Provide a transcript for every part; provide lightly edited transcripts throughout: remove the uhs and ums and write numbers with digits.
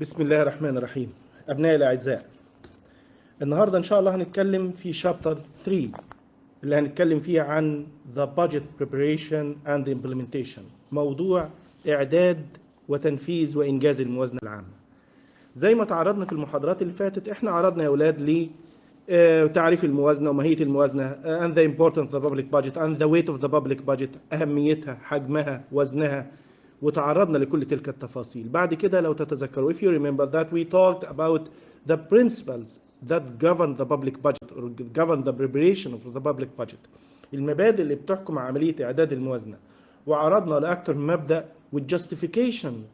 بسم الله الرحمن الرحيم. أبنائي الأعزاء، النهاردة إن شاء الله هنتكلم في شابتر 3 اللي هنتكلم فيه عن the budget preparation and implementation، موضوع إعداد وتنفيذ وإنجاز الموازنة العامة. زي ما تعرضنا في المحاضرات اللي فاتت، إحنا عرضنا يا أولاد تعريف الموازنة وماهية الموازنة and the importance of the public budget and the weight of the public budget، أهميتها، حجمها، وزنها، وتعرضنا لكل تلك التفاصيل. بعد كده لو تتذكروا, if you remember that we talked about the principles that govern the public budget or govern the preparation of the public budget، المبادئ اللي بتحكم عملية إعداد الموازنة، وعرضنا لأكثر من مبدأ with justifications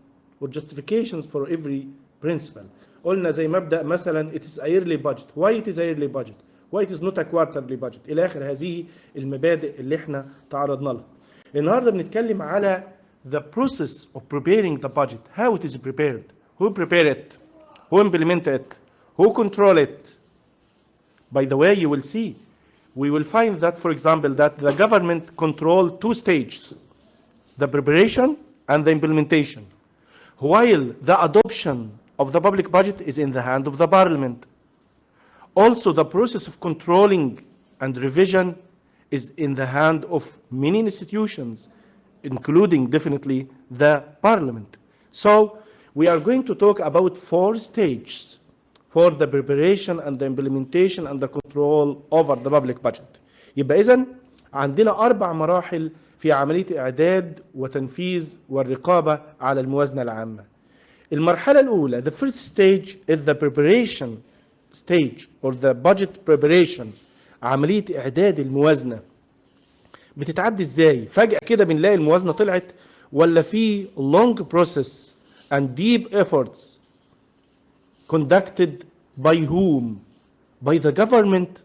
for every principle. قلنا زي مبدأ مثلا it is a yearly budget, why it is a yearly budget, why it is not a quarterly budget، إلى آخر هذه المبادئ اللي احنا تعرضنا لها. النهاردة بنتكلم على the process of preparing the budget, how it is prepared, who prepare it, who implement it, who control it. By the way, you will see, we will find that, for example, that the government control two stages, the preparation and the implementation, while the adoption of the public budget is in the hand of the parliament. Also, the process of controlling and revision is in the hand of many institutions, including definitely the parliament. So we are going to talk about 4 stages for the preparation and the implementation and the control over the public budget. يبقى إذن عندنا 4 مراحل في عملية إعداد وتنفيذ والرقابة على الموازنة العامة. المرحلة الأولى, the first stage is the preparation stage or the budget preparation، عملية إعداد الموازنة. بتتعدي ازاي؟ فجأة كده بنلاقي الموازنة طلعت، ولا في long process and deep efforts conducted by whom? By the government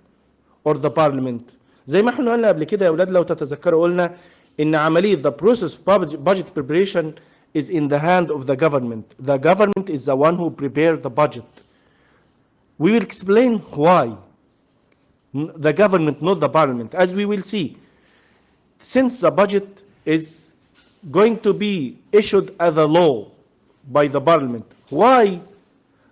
or the parliament. زي ما احنا قلنا قبل كده يا اولاد، لو تتذكروا قلنا ان عملية the process of budget preparation is in the hand of the government. The government is the one who prepares the budget. We will explain why the government, not the parliament, as we will see. Since the budget is going to be issued as a law by the parliament, why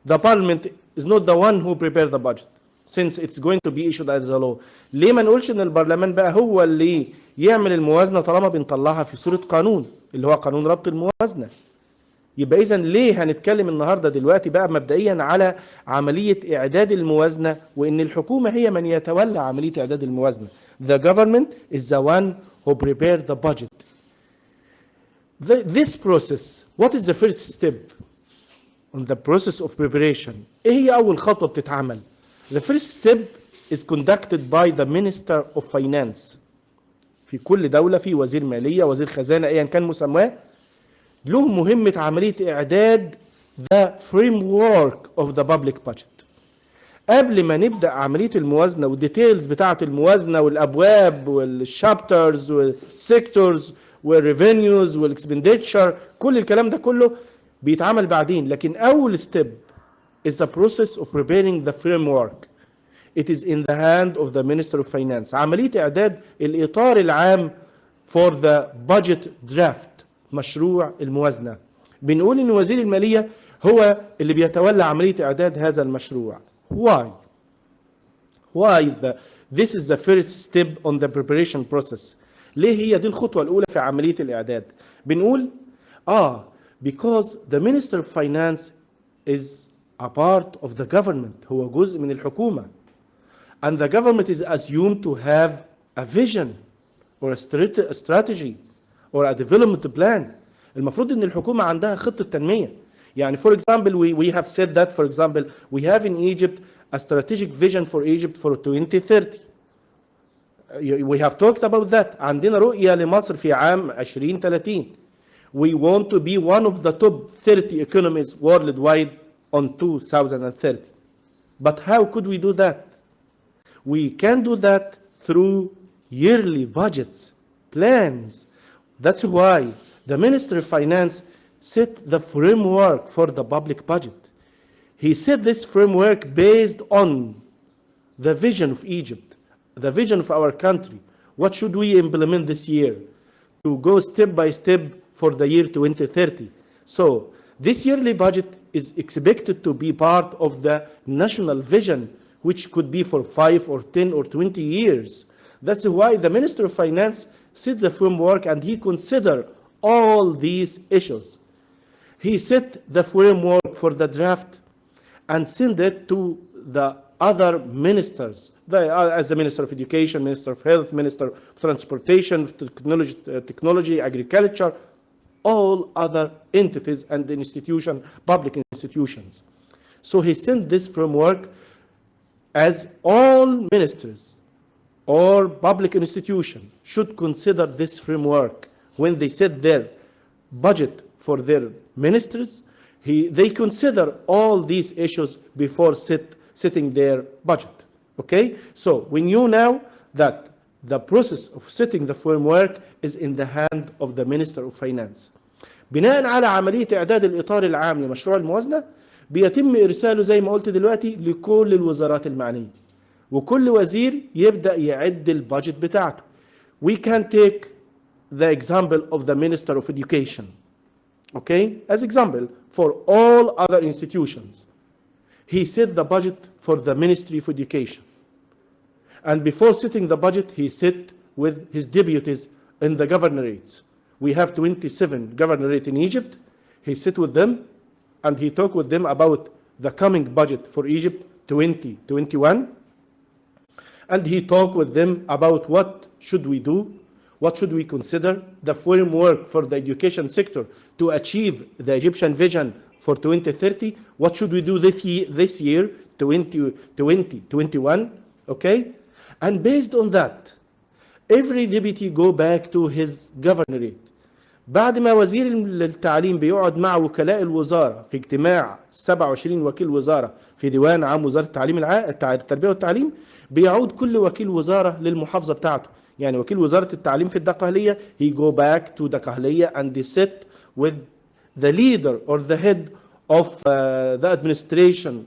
the parliament is not the one who prepared the budget since it's going to be issued as a law? ليه ما نقولش ان البرلمان بقى هو اللي يعمل الموازنة طالما بنطلعها في صورة قانون اللي هو قانون ربط الموازنة؟ يبقى إذن ليه هنتكلم النهاردة دلوقتي بقى مبدئيا على عملية إعداد الموازنة، وإن الحكومة هي من يتولى عملية إعداد الموازنة. The government is the one who prepared the budget. This process, what is the first step on the process of preparation? إيه هي أول خطوة بتتعمل؟ The first step is conducted by the Minister of Finance. في كل دولة في وزير مالية، وزير خزانة، أيا كان مسماه، له مهمة عملية إعداد the framework of the public budget. قبل ما نبدأ عملية الموازنة والديتيلز بتاعة الموازنة والأبواب والشابترز والسيكتورز والريفينيوز والاكسبنديتشر، كل الكلام ده كله بيتعمل بعدين. لكن أول step is the process of preparing the framework. It is in the hand of the Minister of Finance. عملية إعداد الإطار العام for the budget draft، مشروع الموازنة. بنقول إن وزير المالية هو اللي بيتولى عملية إعداد هذا المشروع. Why? This is the first step on the preparation process. ليه هي دي الخطوة الأولى في عملية الإعداد؟ بنقول because the Minister of Finance is a part of the government، هو جزء من الحكومة. And the government is assumed to have a vision or a strategy or a development plan. المفروض ان الحكومة عندها خطة تنمية. يعني for example we have said that, for example, we have in Egypt a strategic vision for Egypt for 2030. We have talked about that. عندنا رؤية لمصر في عام 2030. We want to be one of the top 30 economies worldwide on 2030. But how could we do that? We can do that through yearly budgets, plans. That's why the Minister of Finance set the framework for the public budget. He set this framework based on the vision of Egypt, the vision of our country. What should we implement this year to go step by step for the year 2030? So This yearly budget is expected to be part of the national vision, which could be for 5 or 10 or 20 years. That's why the Minister of Finance set the framework and he considered all these issues. He set the framework for the draft and sent it to the other ministers, as the Minister of Education, Minister of Health, Minister of Transportation, Technology, Agriculture, all other entities and institutions, public institutions. So he sent this framework as all ministers or public institutions should consider this framework when they set their budget for their ministers. They consider all these issues before setting their budget. Okay? So we knew now that the process of setting the framework is in the hand of the Minister of Finance. بناء على عملية إعداد الإطار العام لمشروع الموازنة بيتم إرساله زي ما قلت دلوقتي لكل الوزارات المعنية وكل وزير يبدأ يعد البادجت بتاعته. We can take the example of the Minister of Education. Okay? As example for all other institutions. He set the budget for the Ministry of Education. And before setting the budget, he set with his deputies in the governorates. We have 27 governorates in Egypt. He sat with them and he talked with them about the coming budget for Egypt 2021. And he talked with them about what should we do, what should we consider, the framework for the education sector to achieve the Egyptian vision for 2030, what should we do this year 2021, okay? And based on that, every deputy go back to his governorate. بعد ما وزير التعليم بيقعد مع وكلاء الوزارة في اجتماع 27 وكيل وزارة في ديوان عام وزارة التربية والتعليم، بيعود كل وكيل وزارة للمحافظة بتاعته. يعني وكيل وزارة التعليم في الدقهلية he go back to دقهلية and they sit with the leader or the head of the administration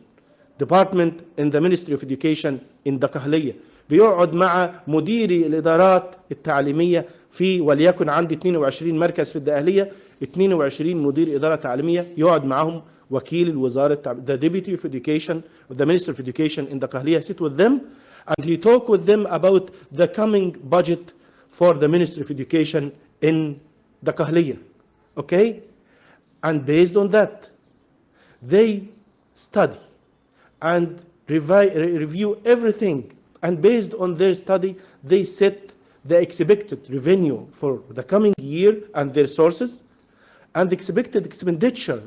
department in the Ministry of Education in دقهلية. بيقعد مع مديري الإدارات التعليمية في وليكن عندي 22 مركز في الدقهلية، 22 مدير إدارة تعليمية يقعد معهم وكيل الوزارة the Deputy of Education of the Minister of Education in دقهلية sit with them and he talk with them about the coming budget for the Ministry of Education in دقهلية. Okay? And based on that, they study and review everything. And based on their study, they set the expected revenue for the coming year and their sources, and the expected expenditure,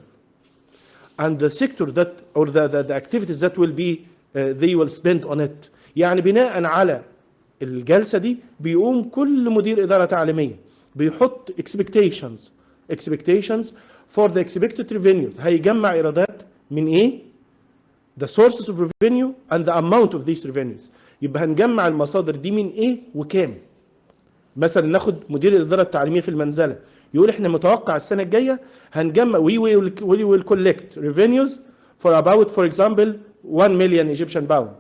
and the sector that, or the activities that will be, they will spend on it. يعني بناء على الجلسة دي بيقوم كل مدير إدارة تعليمية بيحط expectations for the expected revenues. هيجمع إيرادات من إيه؟ The sources of revenue and the amount of these revenues. يبقى هنجمع المصادر دي من ايه وكام. مثلا ناخد مدير الاداره التعليميه في المنزله يقول احنا متوقع السنه الجايه هنجمع we will collect revenues for about for example 1 million Egyptian pound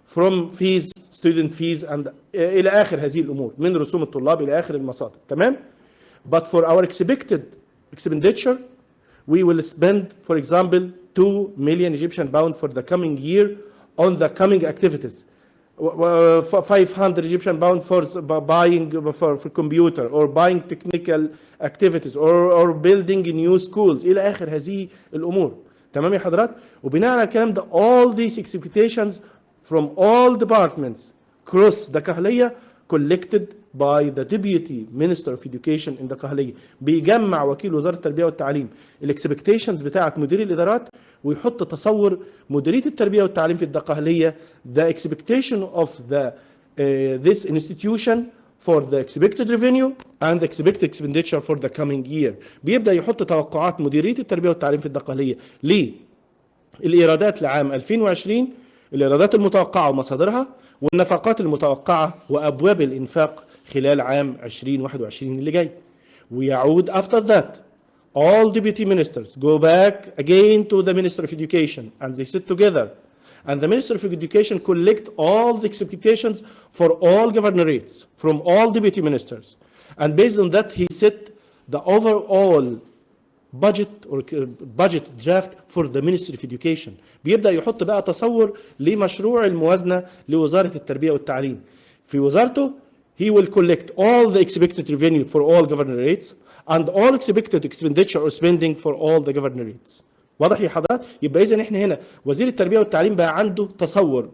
from fees, student fees and الى اخر هذه الامور من رسوم الطلاب الى اخر المصادر. تمام؟ But for our expected expenditure we will spend for example 2 million Egyptian pound for the coming year on the coming activities. 500 Egyptian pound for buying for computer or buying technical activities or building new schools إلى آخر هذه الأمور. تمام يا حضرات؟ وبناء على الكلام ده all these expectations from all departments across دقهلية collected by the Deputy Minister of Education in دقهلية. بيجمع وكيل وزارة التربية والتعليم الاكسبكتيشنز بتاعت مدير الإدارات ويحط تصور مديرية التربية والتعليم في الدقهلية the expectation of this institution for the expected revenue and the expected expenditure for the coming year. بيبدأ يحط توقعات مديرية التربية والتعليم في الدقهلية للإيرادات لعام 2020 الإيرادات المتوقعة ومصادرها والنفقات المتوقعة وأبواب الإنفاق خلال عام 2021 اللي جاي. ويعود after that all deputy ministers go back again to the Minister of Education and they sit together and the Minister of Education collect all the expectations for all governorates from all deputy ministers and based on that he set the overall budget draft for the Ministry of Education. بيبدأ يحط بقى تصور لمشروع الموازنة لوزارة التربية والتعليم. في وزارته he will collect all the expected revenue for all governorates and all expected expenditure or spending for all the governorates. واضح يا حضرات؟ يبقى إذا احنا هنا وزير التربية والتعليم بقى عنده تصور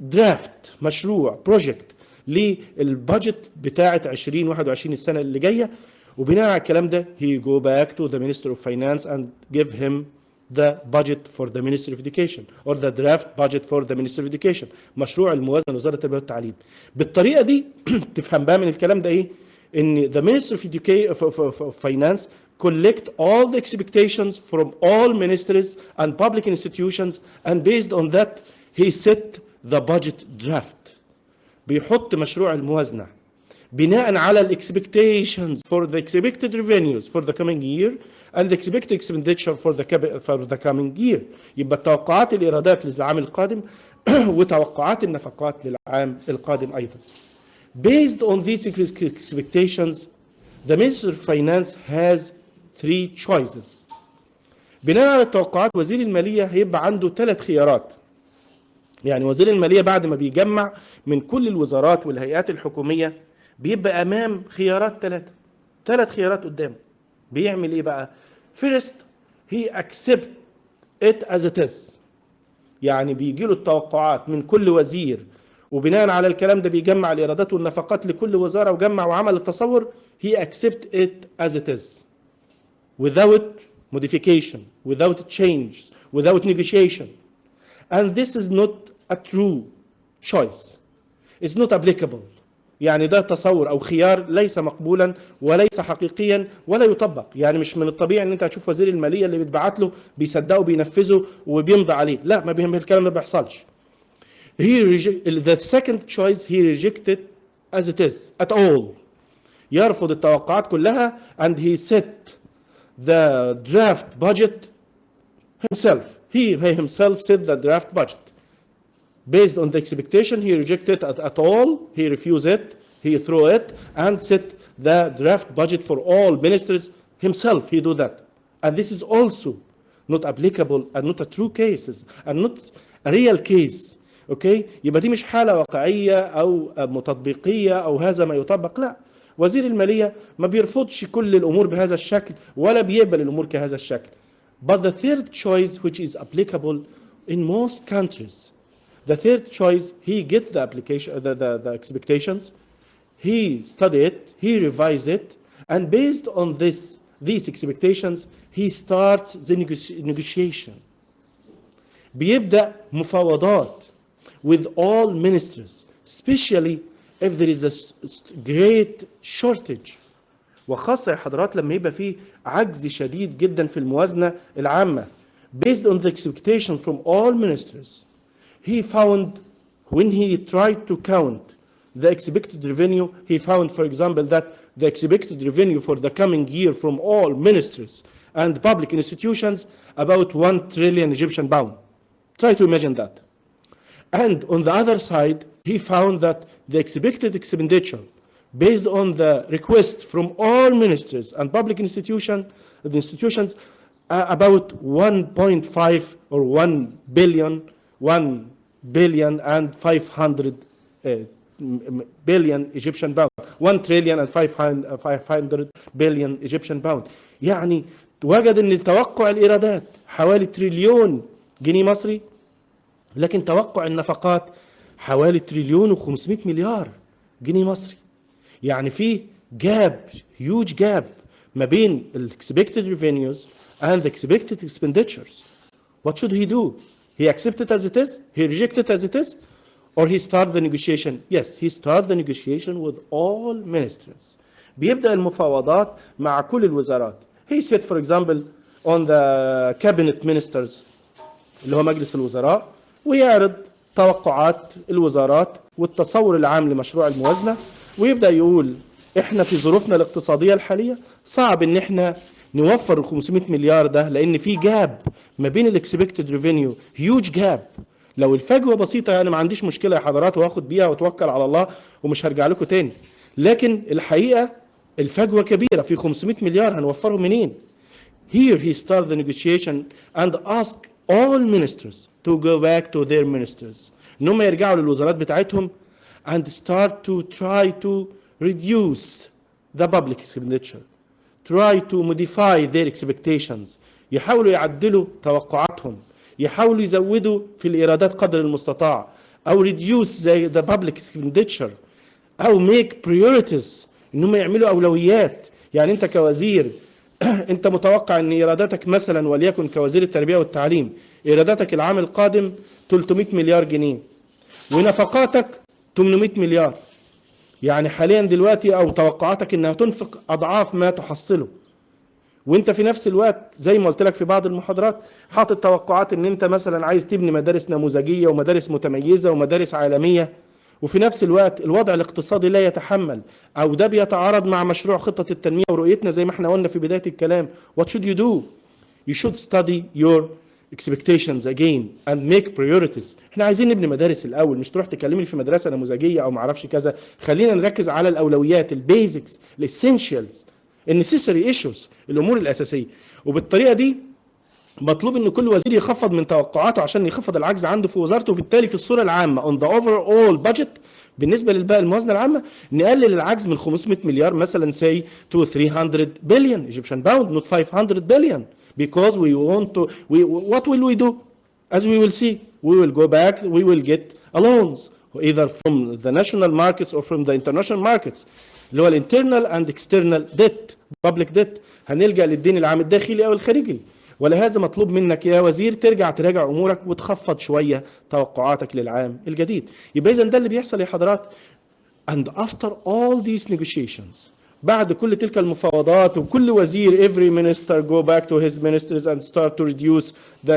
درافت مشروع بروجكت للبادجت بتاعه 2021 السنه اللي جايه، وبناء على الكلام ده he go back to the Minister of Finance and give him the budget for the Ministry of Education or the draft budget for the Ministry of Education، مشروع الموازنه لوزاره التربيه والتعليم. بالطريقه دي تفهم بقى من الكلام ده ايه؟ ان the Ministry of Education of Finance collect all the expectations from all ministries and public institutions and based on that he set the budget draft. بيحط مشروع الموازنة بناء على ال expectations for the expected revenues for the coming year and the expected expenditure for the coming year. يبقى توقعات الإيرادات للعام القادم وتوقعات النفقات للعام القادم أيضا. Based on these expectations, the Minister of Finance has 3 choices. بناء على التوقعات وزير المالية هيبقى عنده 3 خيارات. يعني وزير المالية بعد ما بيجمع من كل الوزارات والهيئات الحكومية بيبقى أمام خيارات 3 خيارات قدامه. بيعمل إيه بقى؟ First, he accept it as it is. يعني بيجي له التوقعات من كل وزير وبناء على الكلام ده بيجمع الإيرادات والنفقات لكل وزارة وجمع وعمل التصور. He accept it as it is without modification, without change, without negotiation. And this is not a true choice. It's not applicable. يعني ده تصور أو خيار ليس مقبولا وليس حقيقيا ولا يطبق. يعني مش من الطبيعي ان انت هتشوف وزير المالية اللي بتبعت له بيصدقه وبينفذه وبيمضي عليه. لا، ما الكلام ده ما بيحصلش. The second choice he rejected as it is at all. يرفض التوقعات كلها and he set the draft budget himself. He himself set the draft budget. Based on the expectation, he rejected it at all, he refused it, he threw it, and set the draft budget for all ministers himself. He do that. And this is also not applicable and not a true case and not a real case. Okay? يبقى دي مش حالة واقعية أو تطبيقية أو هذا ما يطبق. لا. وزير المالية ما بيرفضش كل الأمور بهذا الشكل ولا بيقبل الأمور كهذا الشكل. But the third choice, which is applicable in most countries, the third choice, he get the application, the expectations, he study it, he revise it, and based on these expectations, he starts the negotiation. بيبدأ مفاوضات with all ministries, especially if there is a great shortage. وخاصة يا حضرات لما يبقى فيه عجز شديد جدا في الموازنة العامة. Based on the expectation from all ministers, he found when he tried to count the expected revenue, he found, for example, that the expected revenue for the coming year from all ministries and public institutions about 1 trillion Egyptian pound. Try to imagine that. And on the other side, he found that the expected expenditure based on the request from all ministries and public institutions about 1.5 or 1 billion and 500 billion Egyptian pound. 1 trillion and 500 billion Egyptian pound. يعني وجد ان توقع الايرادات حوالي تريليون جنيه مصري، لكن توقع النفقات حوالي تريليون و500 مليار جنيه مصري. يعني في huge gap ما بين expected revenues and expected expenditures. What should he do? He accept it as it is? He reject it as it is? Or he start the negotiation? Yes, he start the negotiation with all ministries. بيبدأ المفاوضات مع كل الوزارات. He said, for example, on the cabinet ministers اللي هو مجلس الوزراء، ويعرض توقعات الوزارات والتصور العام لمشروع الموازنة، ويبدأ يقول احنا في ظروفنا الاقتصادية الحالية صعب ان احنا نوفر ال 500 مليار ده، لان في جاب ما بين الاكسبكتد ريفينيو، هيوج جاب. لو الفجوة بسيطة انا ما عنديش مشكلة يا حضرات واخد بيها واتوكل على الله ومش هرجع لكم تاني، لكن الحقيقة الفجوة كبيرة، في 500 مليار هنوفرهم منين؟ Here he started the negotiation and asked all ministers to go back to their ministers. إنهم يرجعوا للوزارات بتاعتهم and start to try to reduce the public expenditure. Try to modify their expectations. يحاولوا يعدلوا توقعاتهم. يحاولوا يزودوا في الإيرادات قدر المستطاع. أو reduce the public expenditure. أو make priorities. إنهم يعملوا أولويات. يعني أنت كوزير أنت متوقع أن إيراداتك مثلا وليكن كوزير التربية والتعليم إيراداتك العام القادم 300 مليار جنيه ونفقاتك 800 مليار. يعني حاليا دلوقتي أو توقعاتك أنها تنفق أضعاف ما تحصله. وانت في نفس الوقت زي ما قلت لك في بعض المحاضرات حاطط توقعات ان انت مثلا عايز تبني مدارس نموذجية ومدارس متميزة ومدارس عالمية، وفي نفس الوقت الوضع الاقتصادي لا يتحمل او ده بيتعارض مع مشروع خطة التنمية ورؤيتنا زي ما احنا قلنا في بداية الكلام. What should you do? You should study your expectations again and make priorities. احنا عايزين نبني مدارس الاول، مش تروح تكلمني في مدرسة نموذجية او معرفش كذا. خلينا نركز على الاولويات، البيزكس، الاسينشالز، النسيسري ايشوز، الامور الاساسيه. وبالطريقه دي مطلوب ان كل وزير يخفض من توقعاته عشان يخفض العجز عنده في وزارته، وبالتالي في الصوره العامه on the overall budget بالنسبه للموازنه العامه نقلل العجز من 500 مليار مثلا say to 300 billion Egyptian pound not 500 billion because we want to what will we do? As we will see, we will go back, we will get loans either from the national markets or from the international markets اللي هو الانترنال اند اكسترنال ديت، بابليك ديت. هنلجا للدين العام الداخلي او الخارجي. ولهذا مطلوب منك يا وزير تراجع امورك وتخفض شويه توقعاتك للعام الجديد. يبقى اذا ده اللي بيحصل يا حضرات. and after all these negotiations بعد كل تلك المفاوضات وكل وزير every minister go back to his ministers and start to reduce the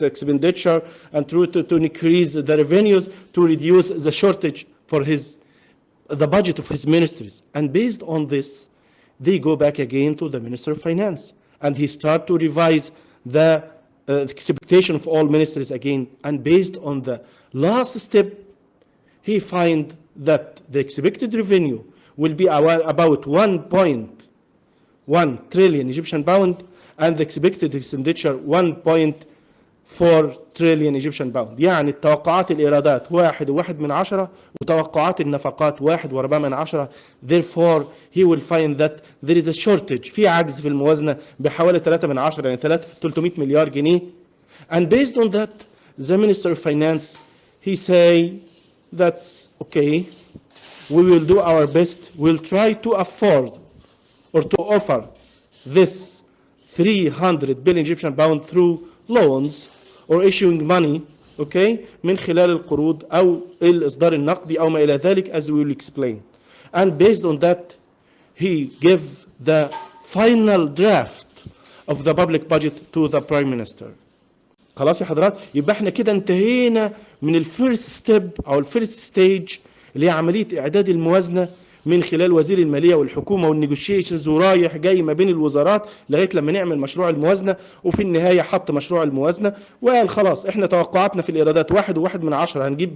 expenditure and to increase the revenues to reduce the shortage for the budget of his ministries. And based on this, they go back again to the Minister of Finance. And he start to revise the expectation of all ministries again. And based on the last step, he find that the expected revenue will be about 1.1 trillion Egyptian pound and the expected expenditure 1.4 trillion Egyptian pound. يعني التوقعات الإيرادات 1.1 وتوقعات النفقات 1.4. Therefore he will find that there is a shortage في عجز في الموازنة بحوالي 3 يعني 300 مليار جنيه. And based on that the Minister of Finance he say that's okay, we will do our best, we'll try to afford or to offer this 300 billion Egyptian pound through loans or issuing money, okay, من خلال القروض أو الإصدار النقدي أو ما إلى ذلك as we will explain. And based on that he gave the final draft of the public budget to the Prime Minister. خلاص يا حضرات. يبقى احنا كده انتهينا من الفيرست ستيب أو الفيرست ستيج اللي هي عملية إعداد الموازنة من خلال وزير المالية والحكومة والنيجوشيشنز ورايح جاي ما بين الوزارات لغاية لما نعمل مشروع الموازنة. وفي النهاية حط مشروع الموازنة وقال خلاص احنا توقعاتنا في الإيرادات 1.1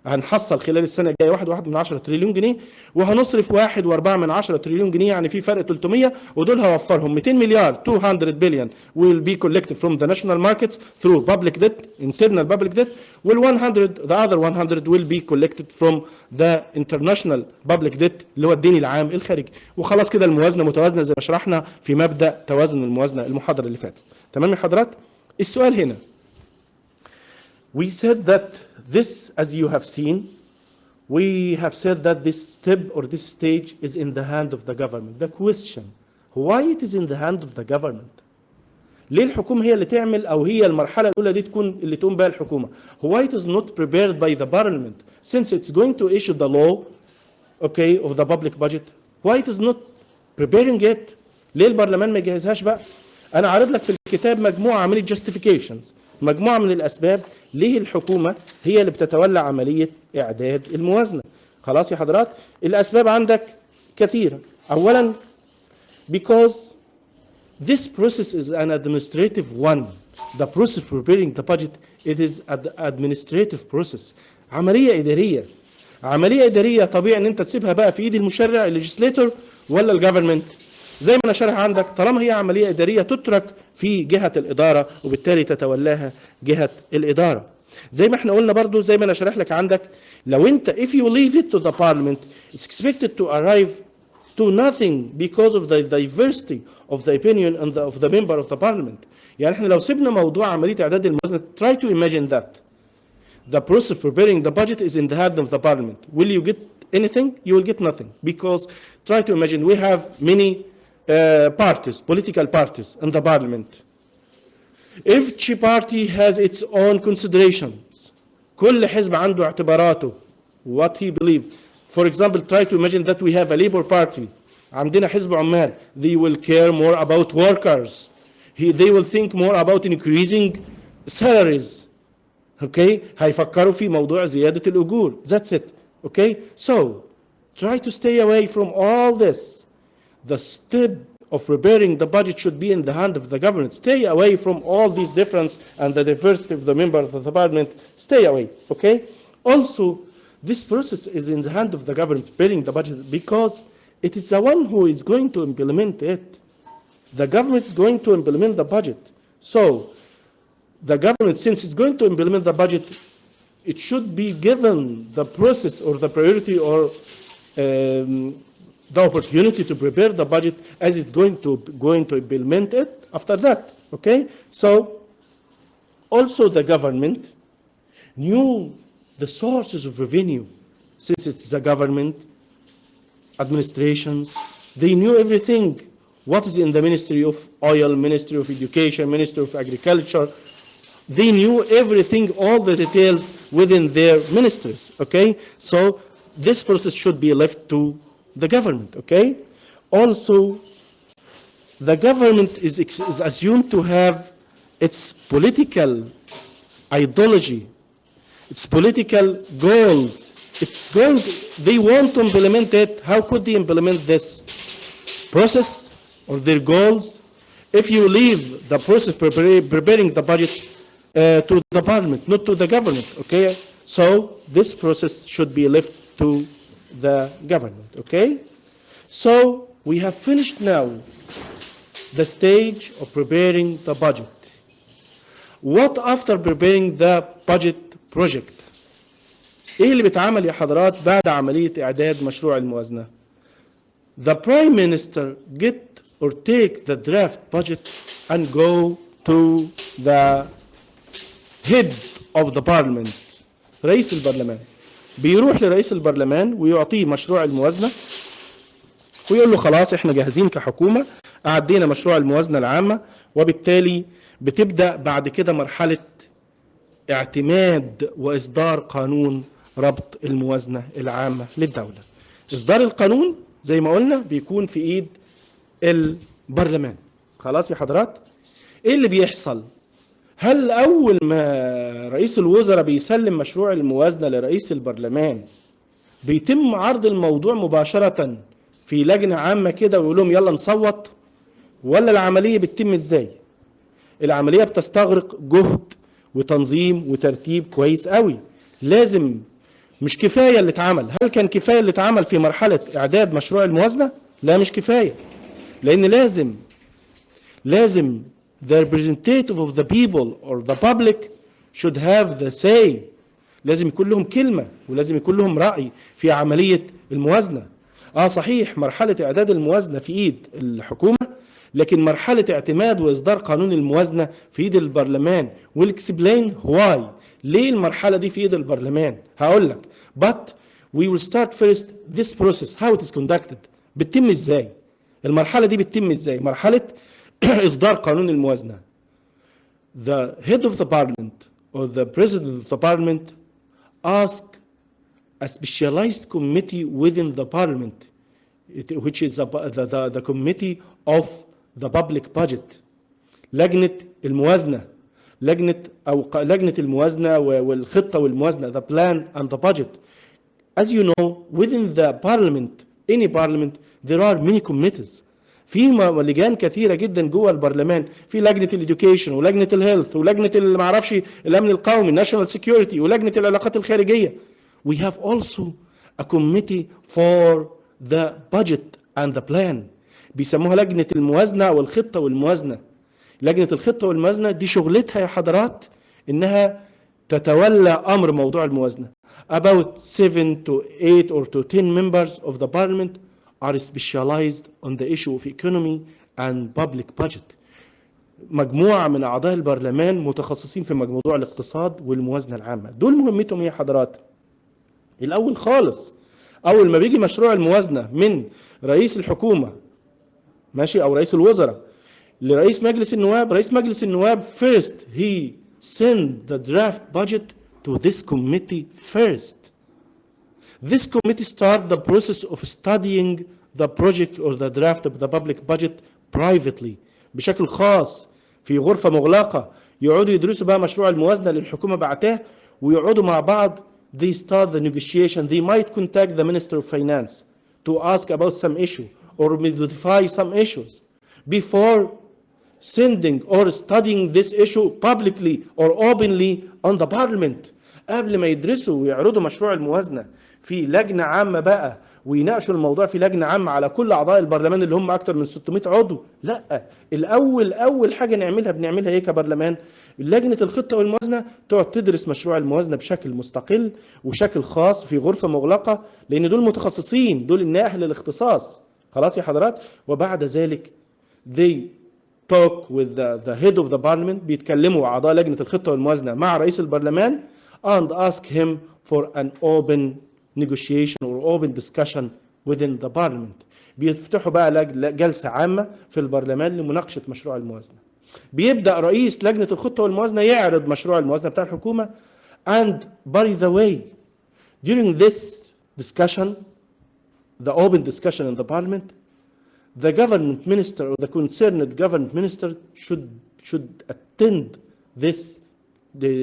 هنحصل خلال السنة الجاية 1.1 تريليون جنيه وهنصرف 1.4 تريليون جنيه يعني في فرق 300 ودول هوفرهم 200 مليار 200 billion will be collected from the national markets through public debt, internal public debt, the other 100 will be collected from the international public debt اللي هو الدين العام الخارجي. وخلاص كده الموازنة متوازنة زي ما شرحنا في مبدأ توازن الموازنة المحاضرة اللي فاتت. تمام يا حضرات؟ السؤال هنا we said that this, as you have seen, we have said that this step or this stage is in the hand of the government. The question, why it is in the hand of the government? ليه الحكومة هي اللي تعمل أو هي المرحلة الأولى دي تكون اللي تقوم بها الحكومة؟ Why it is not prepared by the parliament since it's going to issue the law, okay, of the public budget? Why it is not preparing it? ليه البرلمان ما يجهزهاش بقى؟ أنا عارض لك في الكتاب مجموعة عملية justifications، مجموعة من الأسباب ليه الحكومة هي اللي بتتولى عملية إعداد الموازنة. خلاص يا حضرات؟ الأسباب عندك كثيرة. أولا because this process is an administrative one. The process of preparing the budget it is an administrative process. عملية إدارية. عملية إدارية طبيعي إن أنت تسيبها بقى في إيد المشرع legislator ولا الجفرمنت؟ زي ما انا شارح عندك، طالما هي عمليه اداريه تترك في جهه الاداره وبالتالي تتولاها جهه الاداره. زي ما احنا قلنا برضو، زي ما انا شارح لك عندك، لو انت if you leave it to the parliament it's expected to arrive to nothing because of the diversity of the opinion and of the member of the parliament. يعني احنا لو سيبنا موضوع عمليه اعداد الموازنه، try to imagine that the process of preparing the budget is in the hand of the parliament. Will you get anything? You will get nothing, because try to imagine we have many parties, political parties in the parliament. Each party has its own considerations. كل حزب عنده اعتباراته, what he believes. For example, try to imagine that we have a labor party. عندنا حزب عمال. They will care more about workers. They will think more about increasing salaries. Okay? هيفكروا في موضوع زيادة الأجور. That's it. Okay? So, try to stay away from all this. The step of preparing the budget should be in the hand of the government. Stay away from all these difference and the diversity of the members of the parliament. Stay away. Okay? Also, this process is in the hand of the government preparing the budget because it is the one who is going to implement it. The government is going to implement the budget. So, the government, since it's going to implement the budget, it should be given the process or the priority or the opportunity to prepare the budget as it's going to implement it after that. Okay? So, also the government knew the sources of revenue. Since it's the government, administrations, they knew everything. What is in the Ministry of Oil, Ministry of Education, Ministry of Agriculture. They knew everything, all the details within their ministries. Okay? So, this process should be left to the government. Okay? Also, the government is assumed to have its political ideology, its political goals. They want to implement it. How could they implement this process or their goals if you leave the process preparing the budget to the parliament, not to the government? Okay? So this process should be left to the government. Okay? So we have finished now the stage of preparing the budget. What after preparing the budget project? ايه اللي بيتعمل يا حضرات بعد عملية اعداد مشروع الموازنة؟ The prime minister get or take the draft budget and go to the head of the parliament. رئيس البرلمان بيروح لرئيس البرلمان ويعطيه مشروع الموازنة ويقول له خلاص احنا جاهزين كحكومة، أعدينا مشروع الموازنة العامة، وبالتالي بتبدأ بعد كده مرحلة اعتماد وإصدار قانون ربط الموازنة العامة للدولة. إصدار القانون زي ما قلنا بيكون في إيد البرلمان. خلاص يا حضرات؟ إيه اللي بيحصل؟ هل أول ما رئيس الوزراء بيسلم مشروع الموازنة لرئيس البرلمان بيتم عرض الموضوع مباشرة في لجنة عامة كده ويقول لهم يلا نصوت؟ ولا العملية بتتم إزاي؟ العملية بتستغرق جهد وتنظيم وترتيب كويس قوي. لازم مش كفاية اللي اتعمل. هل كان كفاية اللي اتعمل في مرحلة إعداد مشروع الموازنة؟ لا مش كفاية، لأن لازم the representative of the people or the public should have the say. لازم يكون لهم كلمة ولازم يكون لهم رأي في عملية الموازنة. صحيح مرحلة إعداد الموازنة في إيد الحكومة، لكن مرحلة اعتماد وإصدار قانون الموازنة في إيد البرلمان. We'll explain why. ليه المرحلة دي في إيد البرلمان؟ هقول لك. But we will start first this process how it is conducted. بتتم إزاي؟ المرحلة دي بتتم إزاي؟ مرحلة إصدار قانون الموازنة. The head of the parliament or the president of the parliament ask a specialized committee within the parliament, which is the committee of the public budget. لجنة الموازنة، لجنة الموازنة والخطة والموازنة, the plan and the budget. As you know, within the parliament, any parliament, there are many committees. في لجان كثيرة جدا جوه البرلمان. في لجنة الإديوكيشن ولجنة الهيلث ولجنة معرفش الأمن القومي national security ولجنة العلاقات الخارجية. We have also a committee for the budget and the plan. بيسموها لجنة الموازنة أو الخطة والموازنة. لجنة الخطة والموازنة دي شغلتها يا حضرات إنها تتولى أمر موضوع الموازنة. About 7 to 8 or to 10 members of the parliament are specialized on the issue of economy and public budget. مجموعة من أعضاء البرلمان متخصصين في موضوع الاقتصاد والموازنة العامة. دول مهمتهم يا حضرات. الأول خالص أول ما بيجي مشروع الموازنة من رئيس الحكومة ماشي أو رئيس الوزراء لرئيس مجلس النواب، رئيس مجلس النواب first he send the draft budget to this committee first. This committee start the process of studying the project or the draft of the public budget privately بشكل خاص في غرفة مغلقة. يقعدوا يدرسوا بقى مشروع الموازنة اللي الحكومة بعتاه ويقعدوا مع بعض. They start the negotiation. They might contact the Minister of Finance to ask about some issue or modify some issues before sending or studying this issue publicly or openly on the parliament. قبل ما يدرسوا ويعرضوا مشروع الموازنة في لجنة عامة بقى ويناقشوا الموضوع في لجنة عامة على كل أعضاء البرلمان اللي هم أكتر من 600 عضو. لا، أول حاجة بنعملها إيه كبرلمان؟ لجنة الخطة والموازنة تقعد تدرس مشروع الموازنة بشكل مستقل وشكل خاص في غرفة مغلقة، لأن دول متخصصين، دول اللي أهل الاختصاص. خلاص يا حضرات؟ وبعد ذلك they talk with the head of the parliament. بيتكلموا أعضاء لجنة الخطة والموازنة مع رئيس البرلمان and ask him for an open negotiation or open discussion within the parliament. بيفتحوا بقى جلسة عامة في البرلمان لمناقشة مشروع الموازنة. بيبدأ رئيس لجنة الخطة والموازنة يعرض مشروع الموازنة بتاع الحكومة. And by the way, during this discussion, the open discussion in the parliament, the government minister or the concerned government minister should attend this the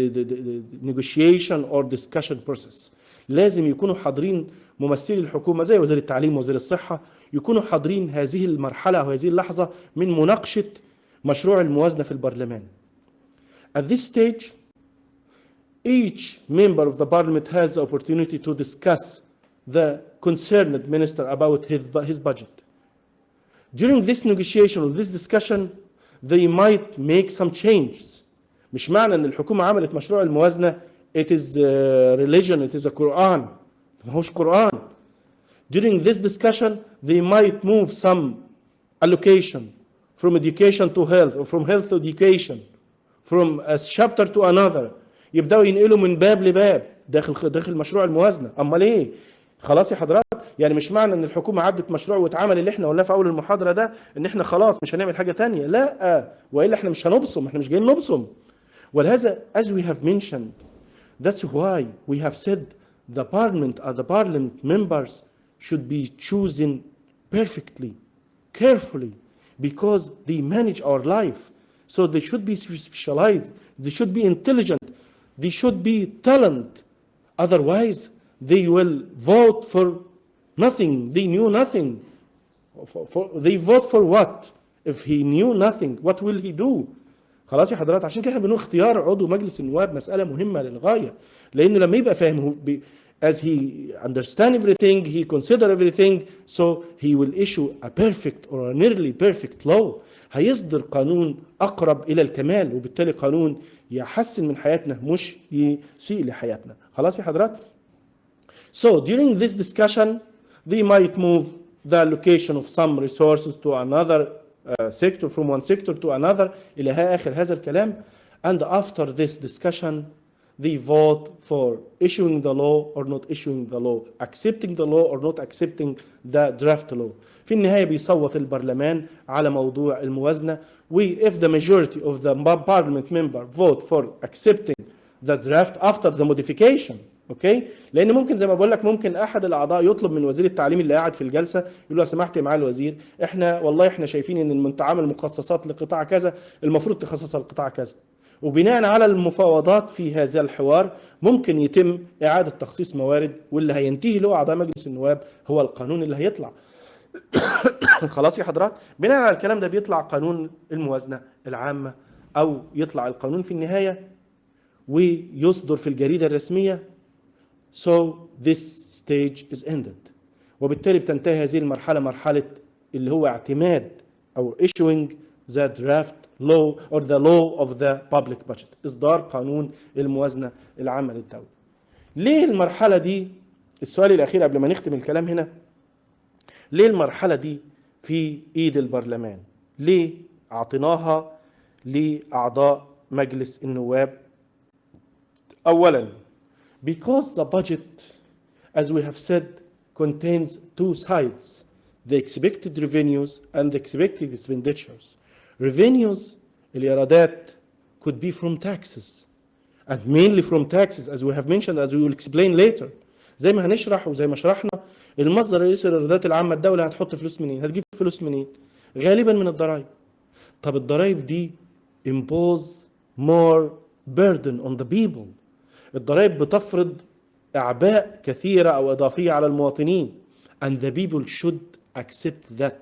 negotiation or discussion process. لازم يكونوا حاضرين ممثلي الحكومة زي وزير التعليم ووزير الصحة، يكونوا حاضرين هذه المرحلة أو هذه اللحظة من مناقشة مشروع الموازنة في البرلمان. At this stage, each member of the parliament has the opportunity to discuss the concerned minister about his budget. During this negotiation or this discussion, they might make some changes. مش معنى ان الحكومة عملت مشروع الموازنة it is a religion, it is a Quran. ما هوش Quran. During this discussion, they might move some allocation from education to health or from health to education, from a chapter to another. يبدأوا ينقلوا من باب لباب داخل مشروع الموازنة. أمال إيه؟ خلاص يا حضرات، يعني مش معنى ان الحكومة عدت مشروع واتعمل اللي احنا قلناه في اول المحاضرة ده ان احنا خلاص مش هنعمل حاجة تانية. لا، والا احنا مش هنبصم، احنا مش جايين نبصم. ولهذا as we have mentioned, that's why we have said the parliament members should be chosen perfectly, carefully, because they manage our life. So they should be specialized, they should be intelligent, they should be talent. Otherwise they will vote for nothing. They knew nothing. They vote for what? If he knew nothing, what will he do? خلاص يا حضرات، عشان كده بنقول اختيار عضو مجلس النواب مسألة مهمة للغاية، لأنه لما يبقى فاهم as he understand everything, he consider everything, so he will issue a perfect or a nearly perfect law. هيصدر قانون أقرب إلى الكمال، وبالتالي قانون يحسن من حياتنا مش يسيء لحياتنا. خلاص يا حضرات. So during this discussion, they might move the allocation of some resources to another sector, from one sector to another إلى آخر هذا الكلام. And after this discussion, they vote for issuing the law or not issuing the law, accepting the law or not accepting the draft law. في النهاية بيصوت البرلمان على موضوع الموازنة. If the majority of the parliament member vote for accepting the draft after the modification, اوكي، لان ممكن زي ما بقول لك ممكن احد الاعضاء يطلب من وزير التعليم اللي قاعد في الجلسه يقول له لو سمحت يا معالي الوزير، احنا شايفين ان من تعامل مخصصات لقطاع كذا المفروض تخصصها لقطاع كذا، وبناء على المفاوضات في هذا الحوار ممكن يتم اعاده تخصيص موارد، واللي هينتهي له اعضاء مجلس النواب هو القانون اللي هيطلع. خلاص يا حضرات، بناء على الكلام ده بيطلع قانون الموازنه العامه، او يطلع القانون في النهايه ويصدر في الجريده الرسميه. So this stage is ended. وبالتالي بتنتهي هذه المرحلة مرحلة اللي هو اعتماد أو issuing the draft law or the law of the public budget، إصدار قانون الموازنة العامة للدولة. ليه المرحلة دي، السؤال الأخير قبل ما نختم الكلام هنا، ليه المرحلة دي في إيد البرلمان؟ ليه أعطيناها لأعضاء مجلس النواب؟ أولاً because the budget, as we have said, contains two sides: the expected revenues and the expected expenditures. Revenues, الإيرادات, could be from taxes, and mainly from taxes, as we have mentioned, as we will explain later. زي ما هنشرح وزي ما شرحنا، المصدر الرئيسي للإيرادات العامة الدولة هتحط فلوس منين؟ هتجيب فلوس منين؟ غالبا من الضرائب. طب الضرائب دي impose more burden on the people. الضرائب بتفرض أعباء كثيرة أو إضافية على المواطنين. And the people should accept that.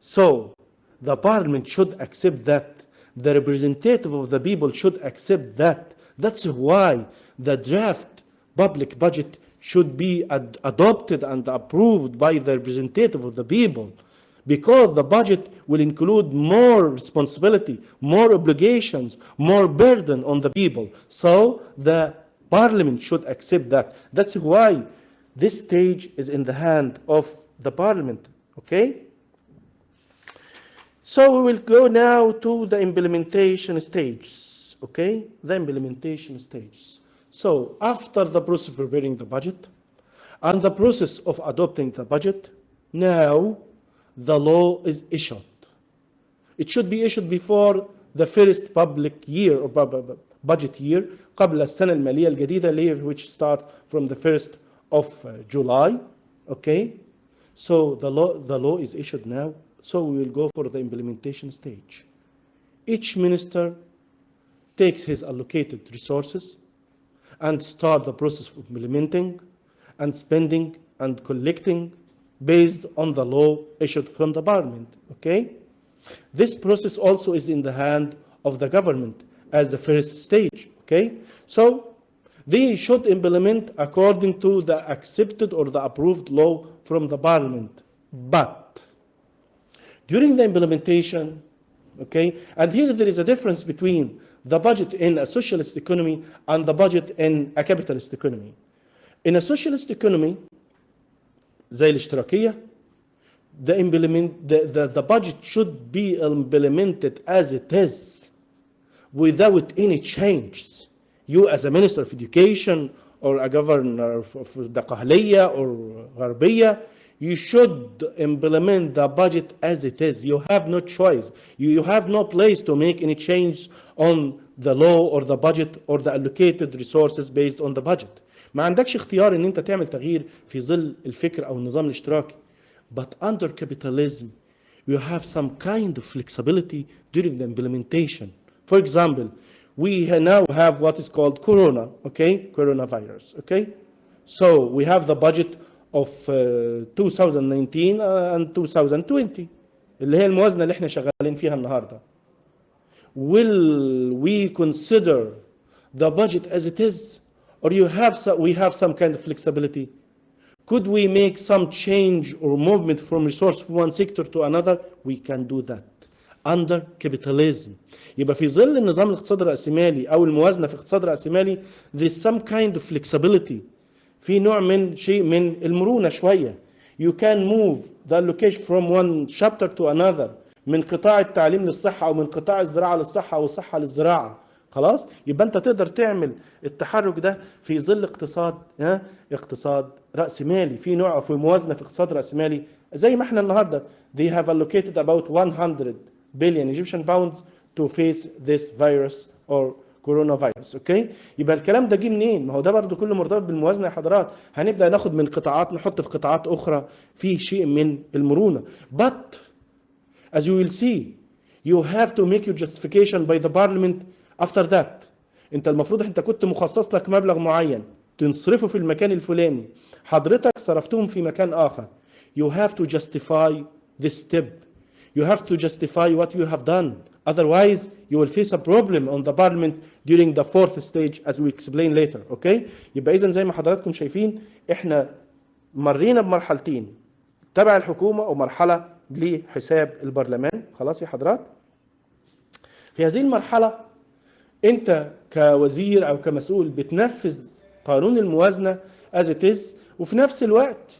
So the parliament should accept that. The representative of the people should accept that. That's why the draft public budget should be adopted and approved by the representative of the people, because the budget will include more responsibility, more obligations, more burden on the people. So the parliament should accept that. That's why this stage is in the hand of the parliament. Okay? So we will go now to the implementation stage. Okay? The implementation stage. So after the process of preparing the budget and the process of adopting the budget, now the law is issued. It should be issued before the first public year or budget year, قبل السنة المالية الجديدة, which start from the 1st of July. Okay, so the law is issued now. So we will go for the implementation stage. Each minister takes his allocated resources and start the process of implementing and spending and collecting based on the law issued from the parliament. Okay, this process also is in the hand of the government as the first stage. Okay, so they should implement according to the accepted or the approved law from the parliament. But during the implementation, okay, and here there is a difference between the budget in a socialist economy and the budget in a capitalist economy. In a socialist economy, زي الاشتراكية, the budget should be implemented as it is without any changes. You as a minister of education or a governor of the كلية or غربية, you should implement the budget as it is. You have no choice. You have no place to make any change on the law or the budget or the allocated resources based on the budget. ما عندكش اختيار ان انت تعمل تغيير في ظل الفكر او النظام الاشتراكي. But under capitalism, you have some kind of flexibility during the implementation. For example, we now have what is called corona, okay, coronavirus, okay. So we have the budget of 2019 and 2020 اللي هي الموازنة اللي احنا شغالين فيها النهاردة. Will we consider the budget as it is, or we have some kind of flexibility? Could we make some change or movement from resource from one sector to another? We can do that under capitalism. يبقى في ظل النظام الاقتصادي الرأسمالي أو الموازنة في اقتصاد رأسمالي, there's some kind of flexibility. في نوع من شيء من المرونة شوية. You can move the allocation from one chapter to another, من قطاع التعليم للصحة أو من قطاع الزراعة للصحة أو الصحة للزراعة. خلاص؟ يبقى أنت تقدر تعمل التحرك ده في ظل اقتصاد رأسمالي، في نوع في موازنة في اقتصاد رأسمالي زي ما احنا النهارده. They have allocated about 100 billion Egyptian pounds to face this virus or coronavirus. اوكي، يبقى الكلام ده جه منين؟ ما هو ده برضو كله مرتبط بالموازنه يا حضرات. هنبدا ناخد من قطاعات نحط في قطاعات اخرى في شيء من المرونه. But as you will see, you have to make your justification by the parliament after that. انت المفروض انت كنت مخصص لك مبلغ معين تنصرفه في المكان الفلاني، حضرتك صرفتهم في مكان آخر. You have to justify this step. You have to justify what you have done. Otherwise, you will face a problem on the parliament during the fourth stage as we explain later. Okay? يبقى إذن زي ما حضراتكم شايفين احنا مرينا بمرحلتين. تبع الحكومة ومرحلة لحساب البرلمان. خلاص يا حضرات؟ في هذه المرحلة انت كوزير او كمسؤول بتنفذ قانون الموازنة as it is، وفي نفس الوقت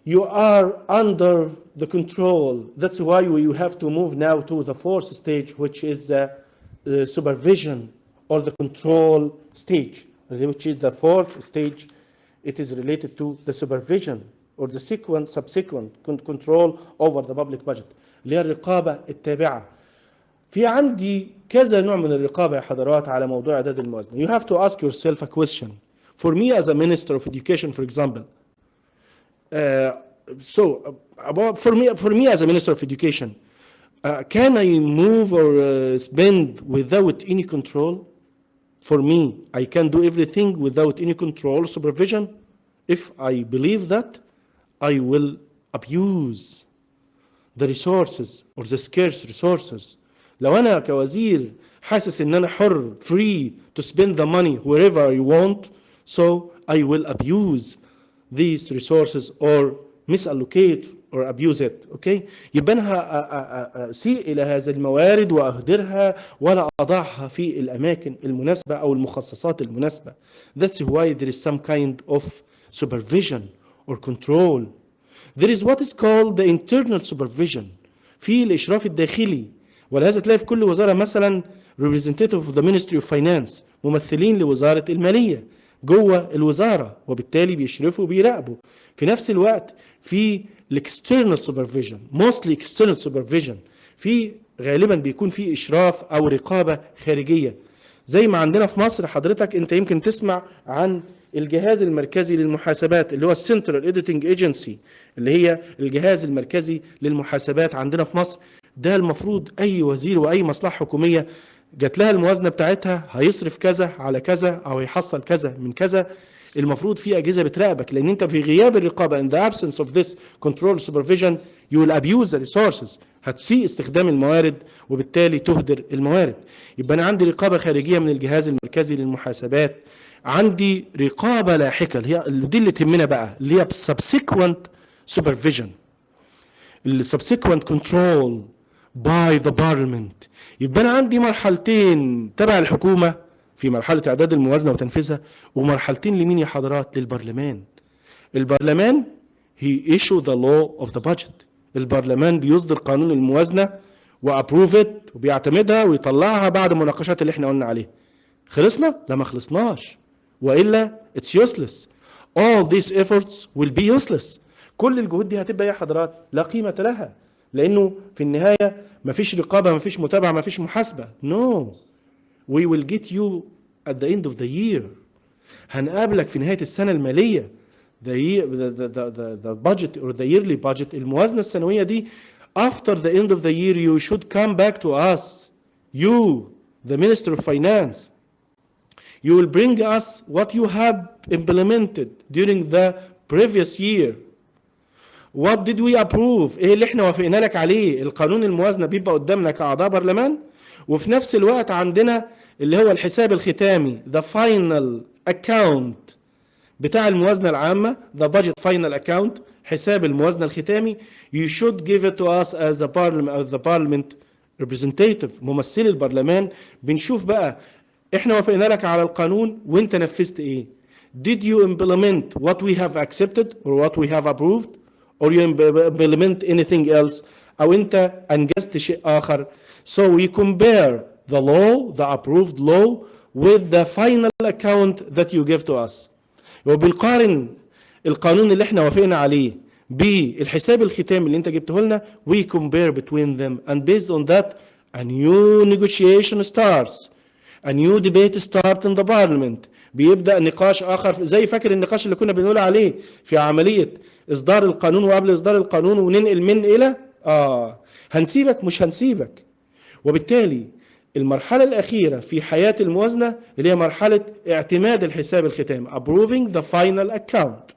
you are under the control. That's why we have to move now to the fourth stage, which is the supervision or the control stage, which is the fourth stage. It is related to the supervision or the subsequent control over the public budget، اللي هي الرقابة التابعة. في عندي كذا نوع من الرقابة يا حضرات على موضوع إعداد الموازنة. You have to ask yourself a question. For me as a minister of education, for example, for me as a minister of education, can I move or spend without any control? For me, I can do everything without any control, supervision. If I believe that, I will abuse the resources or the scarce resources. لو أنا كوزير حاسس إن أنا حر free to spend the money wherever I want, so I will abuse these resources or misallocate or abuse it. Okay؟ يبقى أنا أسيء إلى هذه الموارد وأهدرها ولا أضعها في الأماكن المناسبة أو المخصصات المناسبة. That's why there is some kind of supervision or control. There is what is called the internal supervision، في الإشراف الداخلي. ولهذا تلاقي في كل وزارة مثلا representative of the Ministry of Finance، ممثلين لوزارة المالية جوه الوزارة، وبالتالي بيشرفوا وبيراقبوا. في نفس الوقت في external supervision، mostly external supervision، في غالبا بيكون في إشراف أو رقابة خارجية. زي ما عندنا في مصر حضرتك انت يمكن تسمع عن الجهاز المركزي للمحاسبات اللي هو السنترال ايديتنج ايجنسي، اللي هي الجهاز المركزي للمحاسبات عندنا في مصر. ده المفروض اي وزير واي مصلحه حكوميه جات لها الموازنه بتاعتها هيصرف كذا على كذا او هيحصل كذا من كذا، المفروض في اجهزه بتراقبك، لان انت في غياب الرقابه in the absence of this control supervision you will abuse the resources، هتسيء استخدام الموارد وبالتالي تهدر الموارد. يبقى انا عندي رقابه خارجيه من الجهاز المركزي للمحاسبات، عندي رقابه لاحقه اللي هي دي اللي تهمنا بقى، اللي هي subsequent supervision، subsequent control by the parliament. يبقى انا عندي مرحلتين تبع الحكومه في مرحله اعداد الموازنه وتنفيذها، ومرحلتين لمين يا حضرات؟ للبرلمان. البرلمان he issue the law of the budget، البرلمان بيصدر قانون الموازنه وابروف ات وبيعتمدها ويطلعها بعد مناقشات اللي احنا قلنا عليها. خلصنا؟ لا ما خلصناش، والا it's useless. all these efforts will be useless. كل الجهود دي هتبقى يا حضرات لا قيمه لها، لانه في النهايه مفيش رقابه، مفيش متابعه، مفيش محاسبه. no we will get you at the end of the year. هنقابلك في نهايه السنه الماليه. the budget or the yearly budget، الموازنه السنويه دي after the end of the year you should come back to us, you the Minister of Finance. You will bring us what you have implemented during the previous year. What did we approve؟ ايه اللي احنا وافقنا لك عليه؟ القانون الموازنة بيبقى قدامنا كأعضاء برلمان، وفي نفس الوقت عندنا اللي هو الحساب الختامي the final account بتاع الموازنة العامة، the budget final account، حساب الموازنة الختامي. You should give it to us as the parliament representative، ممثلي البرلمان. بنشوف بقى احنا وافقنا لك على القانون وانت نفذت ايه. Did you implement what we have accepted or what we have approved or you implement anything else، او انت انجزت شيء اخر. So we compare the law, the approved law with the final account that you give to us. وبنقارن القانون اللي احنا وافقنا عليه بالحساب الختامي اللي انت جبته لنا. We compare between them and based on that a new negotiation starts. A new debate start in the parliament. بيبدأ نقاش آخر، زي فاكر النقاش اللي كنا بنقول عليه في عملية إصدار القانون وقبل إصدار القانون وننقل من إلى هنسيبك مش هنسيبك. وبالتالي المرحلة الأخيرة في حياة الموازنة اللي هي مرحلة اعتماد الحساب الختامي approving the final account.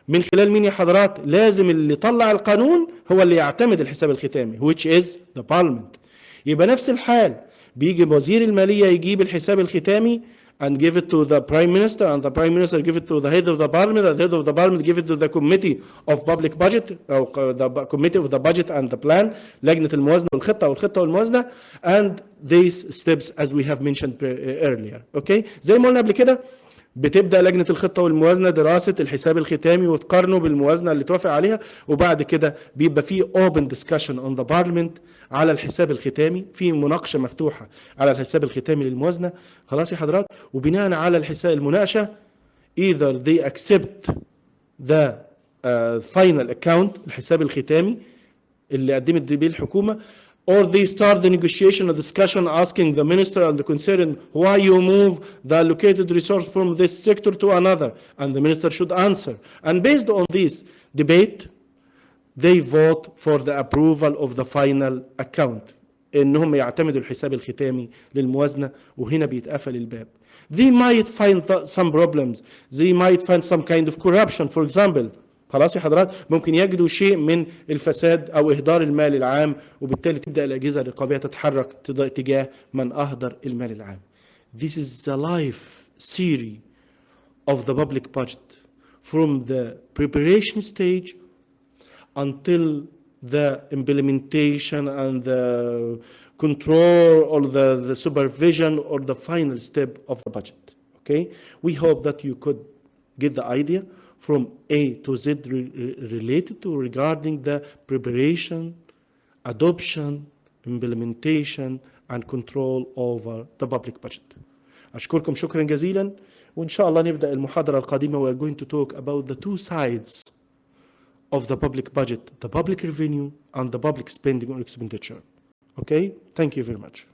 من خلال مين يا حضرات؟ لازم اللي طلع القانون هو اللي يعتمد الحساب الختامي which is the parliament. يبقى نفس الحال، بيجي وزير المالية يجيب الحساب الختامي and give it to the Prime Minister, and the Prime Minister give it to the head of the Parliament, and the head of the Parliament give it to the Committee of Public Budget, أو the Committee of the Budget and the Plan, لجنة الموازنة والخطة والخطة والموازنة, and these steps as we have mentioned earlier. Okay, زي ما قلنا قبل كده بتبدأ لجنة الخطة والموازنة دراسة الحساب الختامي وتقارنه بالموازنة اللي توافق عليها، وبعد كده بيبقى فيه open discussion on the parliament على الحساب الختامي، في مناقشة مفتوحة على الحساب الختامي للموازنة. خلاص يا حضرات، وبناء على الحساب المناقشة either they accept the final account الحساب الختامي اللي قدمت بيه الحكومة, or they start the negotiation or discussion asking the minister and the concerned why you move the allocated resource from this sector to another, and the minister should answer. And based on this debate, they vote for the approval of the final account. انهم يعتمدوا الحساب الختامي للموازنة, وهنا بيتقفل الباب. They might find some problems. They might find some kind of corruption, for example. خلاص يا حضرات, ممكن يجدوا شيء من الفساد او اهدار المال العام, وبالتالي تبدا الاجهزه الرقابيه تتحرك تجاه من اهدر المال العام. This is the life theory of the public budget from the preparation stage until the implementation and the control or the supervision or the final step of the budget. Okay, we hope that you could get the idea from A to Z related to regarding the preparation, adoption, implementation and control over the public budget. أشكركم شكرا جزيلا, وإن شاء الله نبدأ المحاضرة القادمة. We are going to talk about the two sides of the public budget, the public revenue and the public spending or expenditure. Okay, thank you very much.